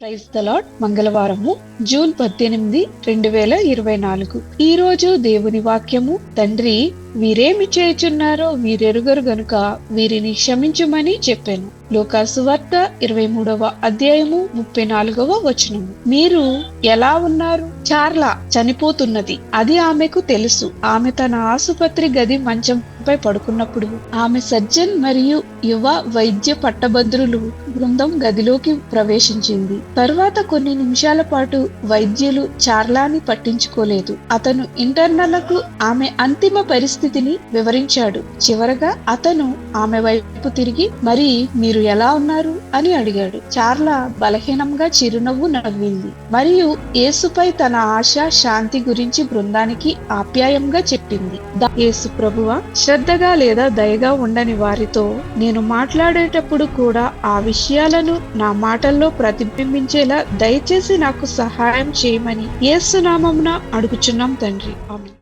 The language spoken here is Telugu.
Praise the Lord. మంగళవారము జూన్ 18, 2024. ఈ రోజు దేవుని వాక్యము, తండ్రి వీరేమి చేయుచున్నారో వీరెరుగరు గనుక వీరిని క్షమించుమని చెప్పాను. లూకా సువార్త 23వ అధ్యాయము 34వ వచనము. మీరు ఎలా ఉన్నారు? చార్లా చనిపోతున్నది, అది ఆమెకు తెలుసు. ఆమె తన ఆసుపత్రి గది మంచంపై పడుకున్నప్పుడు ఆమె సర్జన్ మరియు యువ వైద్య పట్టభద్రులు బృందం గదిలోకి ప్రవేశించింది. తరువాత కొన్ని నిమిషాల పాటు వైద్యులు చార్లాని పట్టించుకోలేదు. అతను ఇంటర్నలకు ఆమె అంతిమ పరిస్థితిని వివరించాడు. చివరగా అతను ఆమె వైపు తిరిగి, మరి మీరు ఎలా ఉన్నారు అని అడిగాడు. చార్లా బలహీనంగా చిరునవ్వు నవ్వింది మరియు యేసుపై తన ఆశ, శాంతి గురించి బృందానికి ఆప్యాయంగా చెప్పింది. యేసు ప్రభువా, శ్రద్ధగా లేదా దయగా ఉండని వారితో నేను మాట్లాడేటప్పుడు కూడా ఆ విషయాలను నా మాటల్లో ప్రతిబింబించేలా దయచేసి నాకు సహాయం చేయమని యేసు నామమున అడుగుచున్నాం తండ్రి. ఆమేన్.